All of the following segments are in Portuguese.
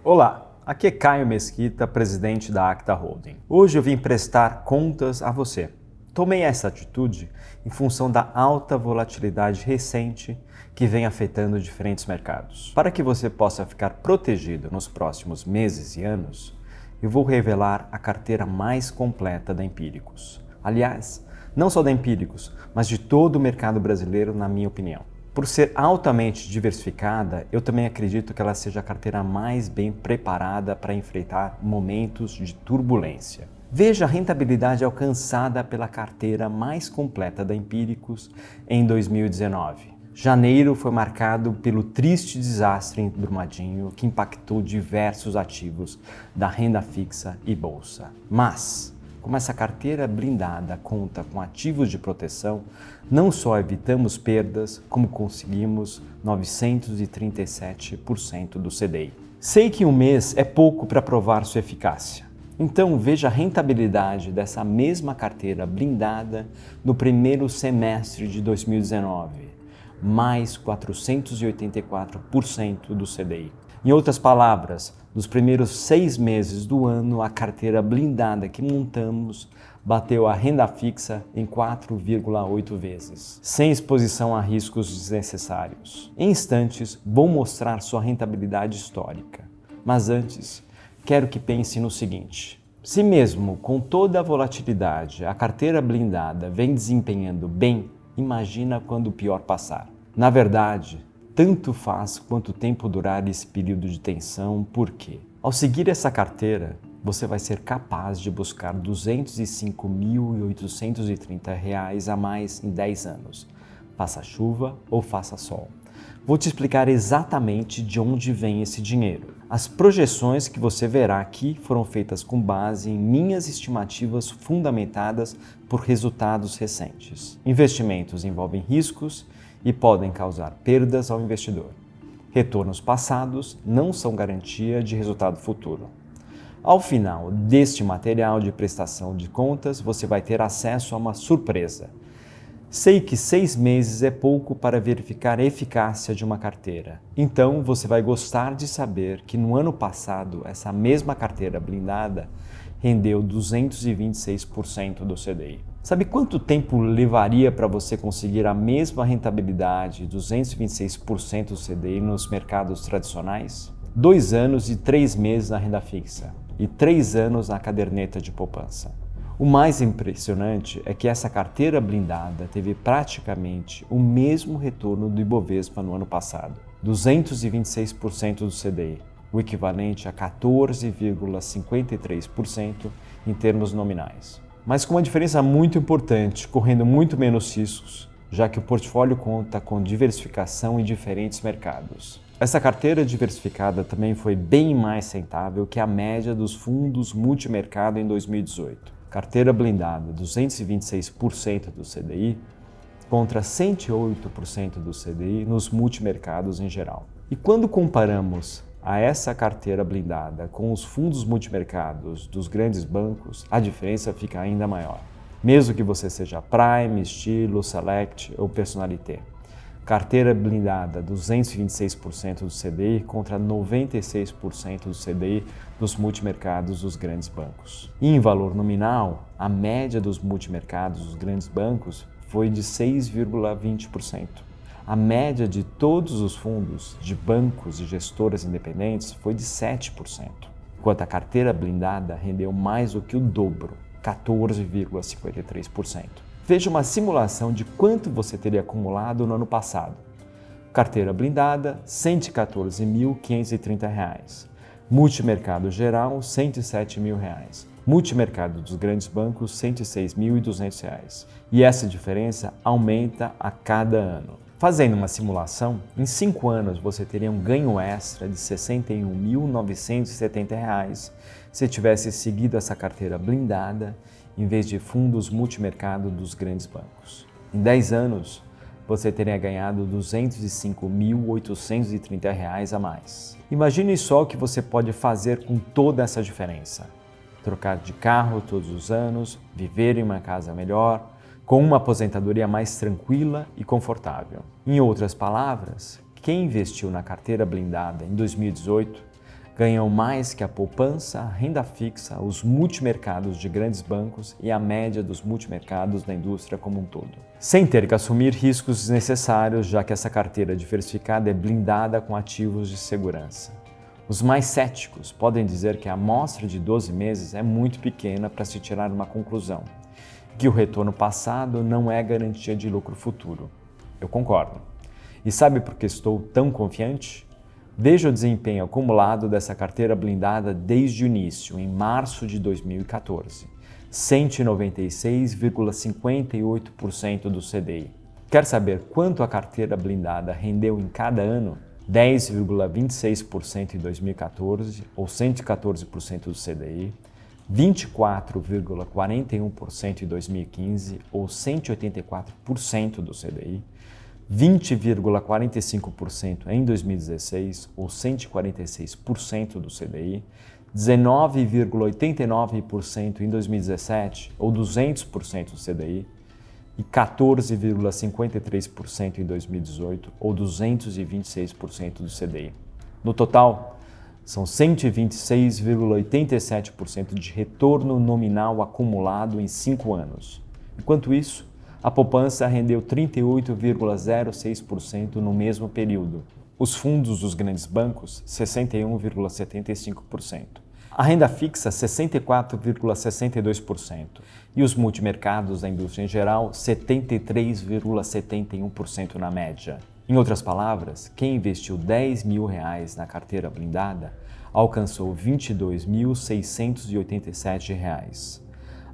Olá, aqui é Caio Mesquita, presidente da Acta Holding. Hoje eu vim prestar contas a você. Tomei essa atitude em função da alta volatilidade recente que vem afetando diferentes mercados. Para que você possa ficar protegido nos próximos meses e anos, eu vou revelar a carteira mais completa da Empíricos. Aliás, não só da Empíricos, mas de todo o mercado brasileiro, na minha opinião. Por ser altamente diversificada, eu também acredito que ela seja a carteira mais bem preparada para enfrentar momentos de turbulência. Veja a rentabilidade alcançada pela carteira mais completa da Empíricos em 2019. Janeiro foi marcado pelo triste desastre em Brumadinho que impactou diversos ativos da renda fixa e bolsa. Mas, como essa carteira blindada conta com ativos de proteção, não só evitamos perdas, como conseguimos 937% do CDI. Sei que um mês é pouco para provar sua eficácia. Então veja a rentabilidade dessa mesma carteira blindada no primeiro semestre de 2019, mais 484% do CDI. Em outras palavras, nos primeiros 6 meses do ano, a carteira blindada que montamos bateu a renda fixa em 4,8 vezes, sem exposição a riscos desnecessários. Em instantes, vou mostrar sua rentabilidade histórica. Mas antes, quero que pense no seguinte: se mesmo com toda a volatilidade a carteira blindada vem desempenhando bem, imagina quando o pior passar. Na verdade, tanto faz quanto tempo durar esse período de tensão, porque, ao seguir essa carteira, você vai ser capaz de buscar R$ 205.830 a mais em 10 anos, faça chuva ou faça sol. Vou te explicar exatamente de onde vem esse dinheiro. As projeções que você verá aqui foram feitas com base em minhas estimativas fundamentadas por resultados recentes. Investimentos envolvem riscos e podem causar perdas ao investidor. Retornos passados não são garantia de resultado futuro. Ao final deste material de prestação de contas, você vai ter acesso a uma surpresa. Sei que 6 meses é pouco para verificar a eficácia de uma carteira. Então você vai gostar de saber que no ano passado, essa mesma carteira blindada rendeu 226% do CDI. Sabe quanto tempo levaria para você conseguir a mesma rentabilidade, 226% do CDI nos mercados tradicionais? 2 anos e 3 meses na renda fixa e 3 anos na caderneta de poupança. O mais impressionante é que essa carteira blindada teve praticamente o mesmo retorno do Ibovespa no ano passado, 226% do CDI, o equivalente a 14,53% em termos nominais. Mas com uma diferença muito importante, correndo muito menos riscos, já que o portfólio conta com diversificação em diferentes mercados. Essa carteira diversificada também foi bem mais rentável que a média dos fundos multimercado em 2018. Carteira blindada, 226% do CDI contra 108% do CDI nos multimercados em geral. E quando comparamos a essa carteira blindada com os fundos multimercados dos grandes bancos, a diferença fica ainda maior. Mesmo que você seja Prime, Estilo, Select ou Personalité. Carteira blindada 226% do CDI contra 96% do CDI dos multimercados dos grandes bancos. E em valor nominal, a média dos multimercados dos grandes bancos foi de 6,20%. A média de todos os fundos de bancos e gestoras independentes foi de 7%, enquanto a carteira blindada rendeu mais do que o dobro, 14,53%. Veja uma simulação de quanto você teria acumulado no ano passado. Carteira blindada, R$ 114.530. Multimercado geral, R$ 107.000. Multimercado dos grandes bancos, R$ 106.200. E essa diferença aumenta a cada ano. Fazendo uma simulação, em 5 anos você teria um ganho extra de R$ 61.970 se tivesse seguido essa carteira blindada em vez de fundos multimercado dos grandes bancos. Em 10 anos, você teria ganhado R$ 205.830 a mais. Imagine só o que você pode fazer com toda essa diferença. Trocar de carro todos os anos, viver em uma casa melhor, com uma aposentadoria mais tranquila e confortável. Em outras palavras, quem investiu na carteira blindada em 2018 Ganham mais que a poupança, a renda fixa, os multimercados de grandes bancos e a média dos multimercados da indústria como um todo. Sem ter que assumir riscos desnecessários, já que essa carteira diversificada é blindada com ativos de segurança. Os mais céticos podem dizer que a amostra de 12 meses é muito pequena para se tirar uma conclusão, que o retorno passado não é garantia de lucro futuro. Eu concordo. E sabe por que estou tão confiante? Veja o desempenho acumulado dessa carteira blindada desde o início, em março de 2014, 196,58% do CDI. Quer saber quanto a carteira blindada rendeu em cada ano? 10,26% em 2014, ou 114% do CDI, 24,41% em 2015, ou 184% do CDI, 20,45% em 2016, ou 146% do CDI, 19,89% em 2017, ou 200% do CDI, e 14,53% em 2018, ou 226% do CDI. No total, são 126,87% de retorno nominal acumulado em 5 anos. Enquanto isso, a poupança rendeu 38,06% no mesmo período. Os fundos dos grandes bancos, 61,75%. A renda fixa, 64,62%. E os multimercados da indústria em geral, 73,71% na média. Em outras palavras, quem investiu R$10 mil na carteira blindada alcançou R$ 22.687.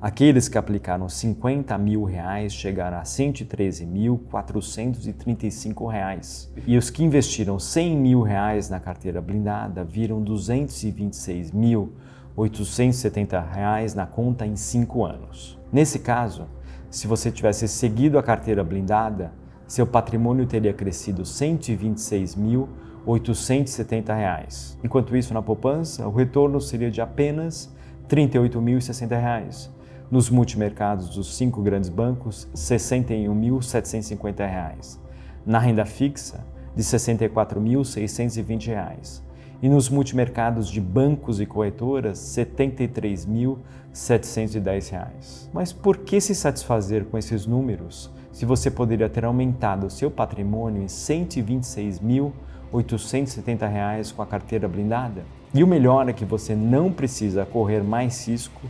Aqueles que aplicaram R$50 mil chegaram a R$ 113.435. E os que investiram R$100 mil na carteira blindada viram R$ 226.870 na conta em 5 anos. Nesse caso, se você tivesse seguido a carteira blindada, seu patrimônio teria crescido R$ 126.870. Enquanto isso, na poupança, o retorno seria de apenas R$ 38.060. Nos multimercados dos 5 grandes bancos, R$ 61.750. Na renda fixa, de R$ 64.620. E nos multimercados de bancos e corretoras, R$ 73.710. Mas por que se satisfazer com esses números se você poderia ter aumentado o seu patrimônio em R$ 126.870 com a carteira blindada? E o melhor é que você não precisa correr mais risco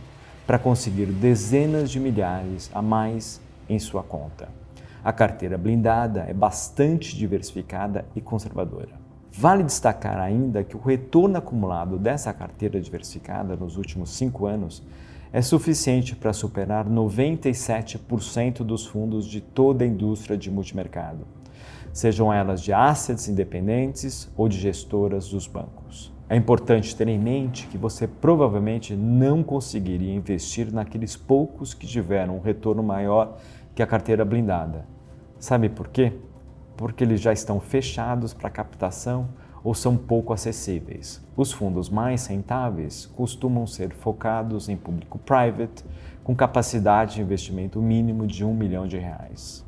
para conseguir dezenas de milhares a mais em sua conta. A carteira blindada é bastante diversificada e conservadora. Vale destacar ainda que o retorno acumulado dessa carteira diversificada nos últimos 5 anos é suficiente para superar 97% dos fundos de toda a indústria de multimercado, sejam elas de assets independentes ou de gestoras dos bancos. É importante ter em mente que você provavelmente não conseguiria investir naqueles poucos que tiveram um retorno maior que a carteira blindada. Sabe por quê? Porque eles já estão fechados para captação ou são pouco acessíveis. Os fundos mais rentáveis costumam ser focados em público private, com capacidade de investimento mínimo de R$1 milhão.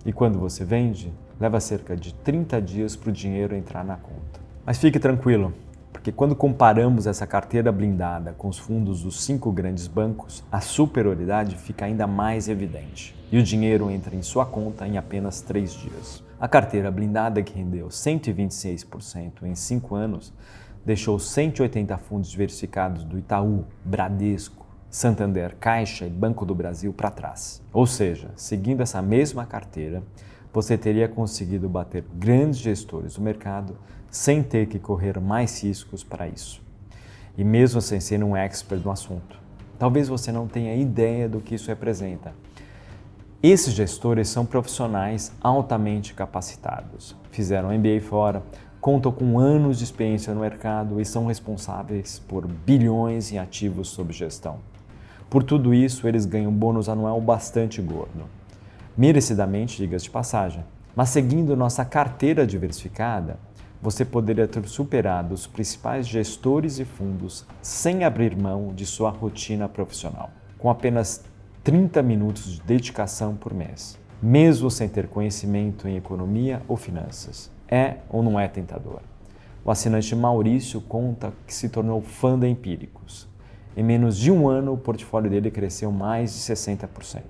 E quando você vende, leva cerca de 30 dias para o dinheiro entrar na conta. Mas fique tranquilo, porque quando comparamos essa carteira blindada com os fundos dos 5 grandes bancos, a superioridade fica ainda mais evidente e o dinheiro entra em sua conta em apenas 3 dias. A carteira blindada, que rendeu 126% em 5 anos, deixou 180 fundos diversificados do Itaú, Bradesco, Santander, Caixa e Banco do Brasil para trás. Ou seja, seguindo essa mesma carteira, você teria conseguido bater grandes gestores do mercado sem ter que correr mais riscos para isso. E mesmo sem ser um expert no assunto. Talvez você não tenha ideia do que isso representa. Esses gestores são profissionais altamente capacitados, fizeram MBA fora, contam com anos de experiência no mercado e são responsáveis por bilhões em ativos sob gestão. Por tudo isso, eles ganham um bônus anual bastante gordo. Merecidamente, diga-se de passagem. Mas seguindo nossa carteira diversificada, você poderia ter superado os principais gestores e fundos sem abrir mão de sua rotina profissional, com apenas 30 minutos de dedicação por mês, mesmo sem ter conhecimento em economia ou finanças. É ou não é tentador? O assinante Maurício conta que se tornou fã da Empíricos. Em menos de um ano, o portfólio dele cresceu mais de 60%.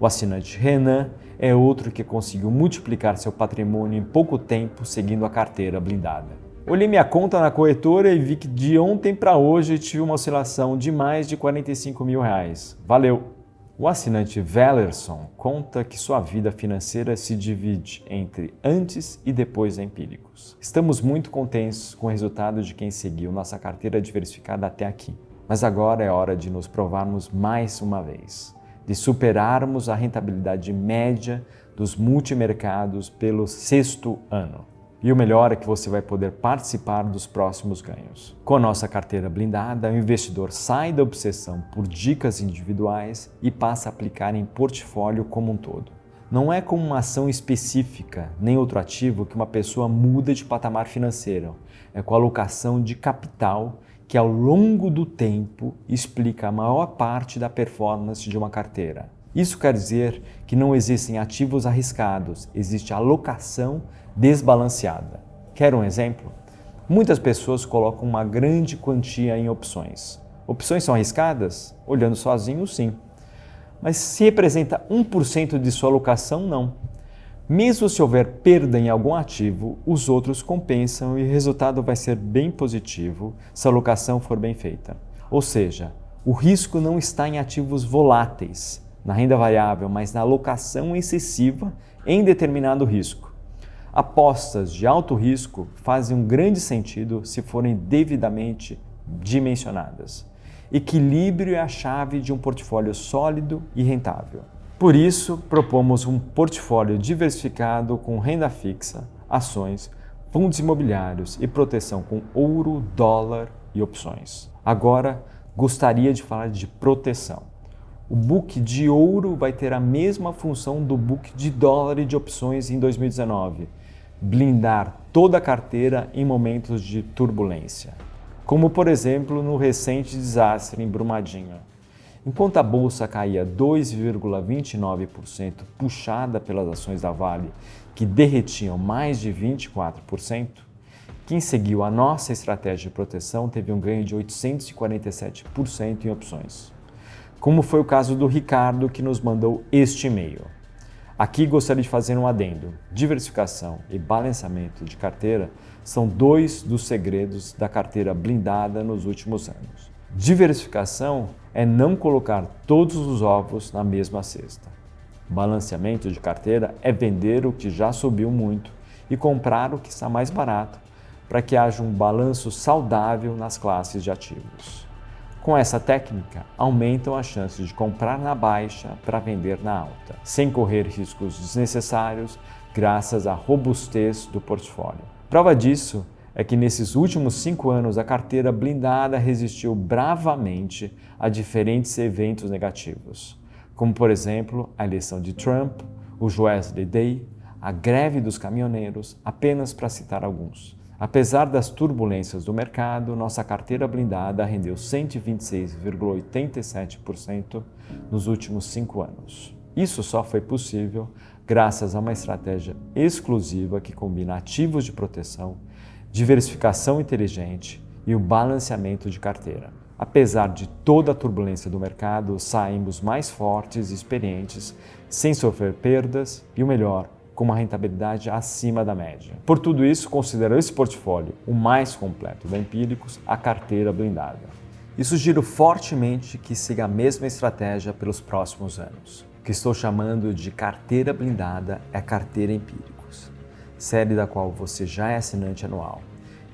O assinante Renan é outro que conseguiu multiplicar seu patrimônio em pouco tempo seguindo a carteira blindada. Olhei minha conta na corretora e vi que de ontem para hoje tive uma oscilação de mais de R$45 mil. Valeu! O assinante Vellerson conta que sua vida financeira se divide entre antes e depois da Empíricos. Estamos muito contentes com o resultado de quem seguiu nossa carteira diversificada até aqui. Mas agora é hora de nos provarmos mais uma vez, de superarmos a rentabilidade média dos multimercados pelo 6º ano. E o melhor é que você vai poder participar dos próximos ganhos. Com a nossa carteira blindada, o investidor sai da obsessão por dicas individuais e passa a aplicar em portfólio como um todo. Não é como uma ação específica, nem outro ativo que uma pessoa muda de patamar financeiro. É com a alocação de capital que ao longo do tempo explica a maior parte da performance de uma carteira. Isso quer dizer que não existem ativos arriscados, existe alocação desbalanceada. Quer um exemplo? Muitas pessoas colocam uma grande quantia em opções. Opções são arriscadas? Olhando sozinho, sim. Mas se representa 1% de sua alocação, não. Mesmo se houver perda em algum ativo, os outros compensam e o resultado vai ser bem positivo se a alocação for bem feita. Ou seja, o risco não está em ativos voláteis, na renda variável, mas na alocação excessiva em determinado risco. Apostas de alto risco fazem um grande sentido se forem devidamente dimensionadas. Equilíbrio é a chave de um portfólio sólido e rentável. Por isso, propomos um portfólio diversificado com renda fixa, ações, fundos imobiliários e proteção com ouro, dólar e opções. Agora, gostaria de falar de proteção. O book de ouro vai ter a mesma função do book de dólar e de opções em 2019, blindar toda a carteira em momentos de turbulência, como por exemplo no recente desastre em Brumadinho. Enquanto a bolsa caía 2,29%, puxada pelas ações da Vale, que derretiam mais de 24%, quem seguiu a nossa estratégia de proteção teve um ganho de 847% em opções. Como foi o caso do Ricardo, que nos mandou este e-mail. Aqui gostaria de fazer um adendo. Diversificação e balanceamento de carteira são dois dos segredos da carteira blindada nos últimos anos. Diversificação é não colocar todos os ovos na mesma cesta. Balanceamento de carteira é vender o que já subiu muito e comprar o que está mais barato, para que haja um balanço saudável nas classes de ativos. Com essa técnica, aumentam as chances de comprar na baixa para vender na alta, sem correr riscos desnecessários, graças à robustez do portfólio. Prova disso é que nesses últimos 5 anos a carteira blindada resistiu bravamente a diferentes eventos negativos, como por exemplo a eleição de Trump, o Wesley Day, a greve dos caminhoneiros, apenas para citar alguns. Apesar das turbulências do mercado, nossa carteira blindada rendeu 126,87% nos últimos 5 anos. Isso só foi possível graças a uma estratégia exclusiva que combina ativos de proteção, diversificação inteligente e o balanceamento de carteira. Apesar de toda a turbulência do mercado, saímos mais fortes e experientes, sem sofrer perdas e o melhor, com uma rentabilidade acima da média. Por tudo isso, considero esse portfólio o mais completo da Empíricos, a carteira blindada. E sugiro fortemente que siga a mesma estratégia pelos próximos anos. O que estou chamando de carteira blindada é a carteira Empíricos, série da qual você já é assinante anual.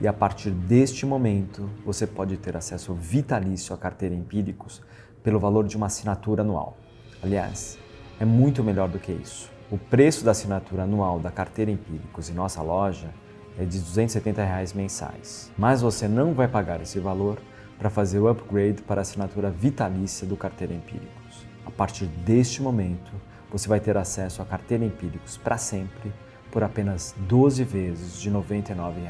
E a partir deste momento, você pode ter acesso vitalício à carteira Empíricos pelo valor de uma assinatura anual. Aliás, é muito melhor do que isso. O preço da assinatura anual da carteira Empíricos em nossa loja é de R$ 270 mensais. Mas você não vai pagar esse valor para fazer o upgrade para a assinatura vitalícia do carteira Empíricos. A partir deste momento, você vai ter acesso à carteira Empíricos para sempre por apenas 12 vezes de R$ 99,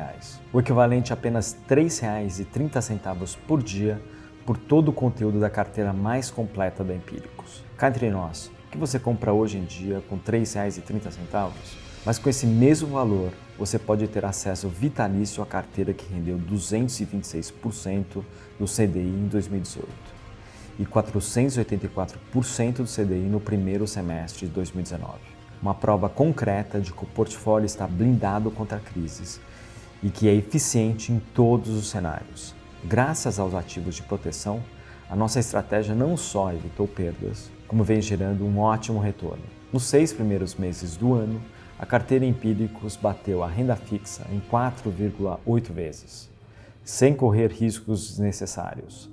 o equivalente a apenas R$ 3,30 por dia por todo o conteúdo da carteira mais completa da Empíricos. Cá entre nós, o que você compra hoje em dia com R$ 3,30, mas com esse mesmo valor você pode ter acesso vitalício à carteira que rendeu 226% do CDI em 2018 e 484% do CDI no primeiro semestre de 2019. Uma prova concreta de que o portfólio está blindado contra crises e que é eficiente em todos os cenários. Graças aos ativos de proteção, a nossa estratégia não só evitou perdas, como vem gerando um ótimo retorno. Nos 6 primeiros meses do ano, a carteira Empíricos bateu a renda fixa em 4,8 vezes, sem correr riscos desnecessários.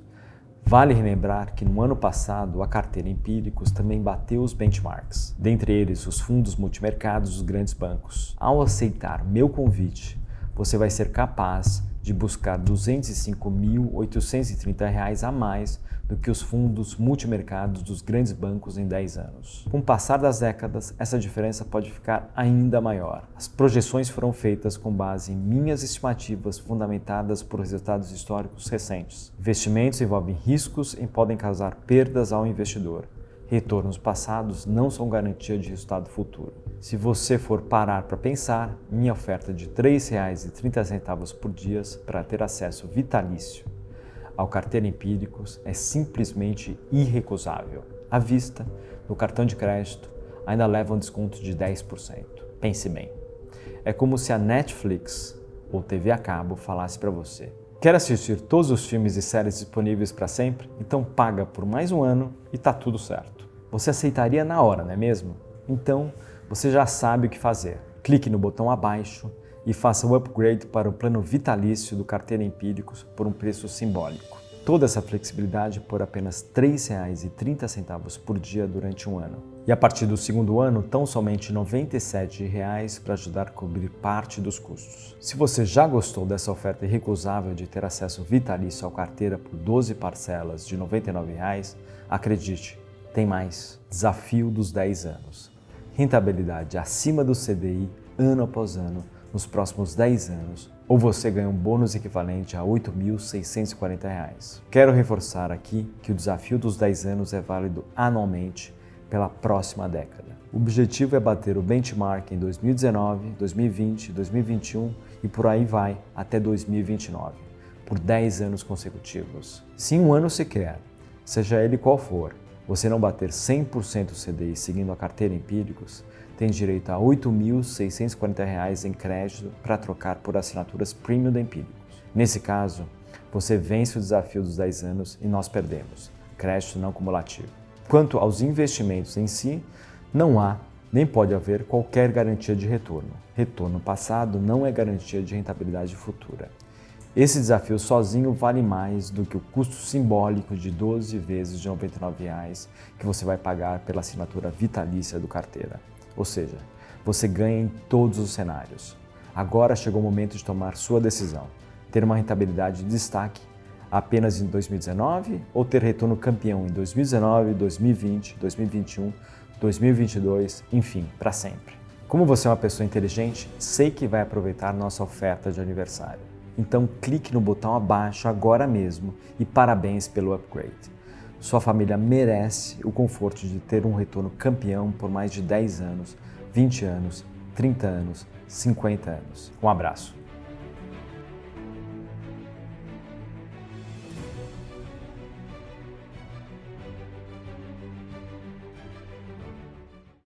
Vale relembrar que no ano passado a carteira Empíricos também bateu os benchmarks, dentre eles os fundos multimercados dos grandes bancos. Ao aceitar meu convite, você vai ser capaz de buscar R$ 205.830 a mais do que os fundos multimercados dos grandes bancos em 10 anos. Com o passar das décadas, essa diferença pode ficar ainda maior. As projeções foram feitas com base em minhas estimativas fundamentadas por resultados históricos recentes. Investimentos envolvem riscos e podem causar perdas ao investidor. Retornos passados não são garantia de resultado futuro. Se você for parar para pensar, minha oferta de R$ 3,30 por dia para ter acesso vitalício ao carteira Empíricos é simplesmente irrecusável. À vista, no cartão de crédito, ainda leva um desconto de 10%. Pense bem. É como se a Netflix ou TV a cabo falasse para você: quer assistir todos os filmes e séries disponíveis para sempre? Então paga por mais um ano e tá tudo certo. Você aceitaria na hora, não é mesmo? Então, você já sabe o que fazer. Clique no botão abaixo e faça o upgrade para o plano vitalício do Carteira Empíricos por um preço simbólico. Toda essa flexibilidade por apenas R$ 3,30 por dia durante um ano. E a partir do segundo ano, tão somente R$ 97 para ajudar a cobrir parte dos custos. Se você já gostou dessa oferta irrecusável de ter acesso vitalício ao carteira por 12 parcelas de R$ 99, acredite, tem mais. Desafio dos 10 anos. Rentabilidade acima do CDI ano após ano nos próximos 10 anos, ou você ganha um bônus equivalente a R$ 8.640. Quero reforçar aqui que o desafio dos 10 anos é válido anualmente pela próxima década. O objetivo é bater o benchmark em 2019, 2020, 2021 e por aí vai até 2029, por 10 anos consecutivos. Se em um ano sequer, seja ele qual for, você não bater 100% do CDI seguindo a carteira Empíricos, tem direito a R$ 8.640 em crédito para trocar por assinaturas premium da Empíricos. Nesse caso, você vence o desafio dos 10 anos e nós perdemos, crédito não cumulativo. Quanto aos investimentos em si, não há nem pode haver qualquer garantia de retorno. Retorno passado não é garantia de rentabilidade futura. Esse desafio sozinho vale mais do que o custo simbólico de 12 vezes de R$ 99 que você vai pagar pela assinatura vitalícia do carteira. Ou seja, você ganha em todos os cenários. Agora chegou o momento de tomar sua decisão. Ter uma rentabilidade de destaque apenas em 2019 ou ter retorno campeão em 2019, 2020, 2021, 2022, enfim, para sempre. Como você é uma pessoa inteligente, sei que vai aproveitar nossa oferta de aniversário. Então clique no botão abaixo agora mesmo e parabéns pelo upgrade. Sua família merece o conforto de ter um retorno campeão por mais de 10 anos, 20 anos, 30 anos, 50 anos. Um abraço.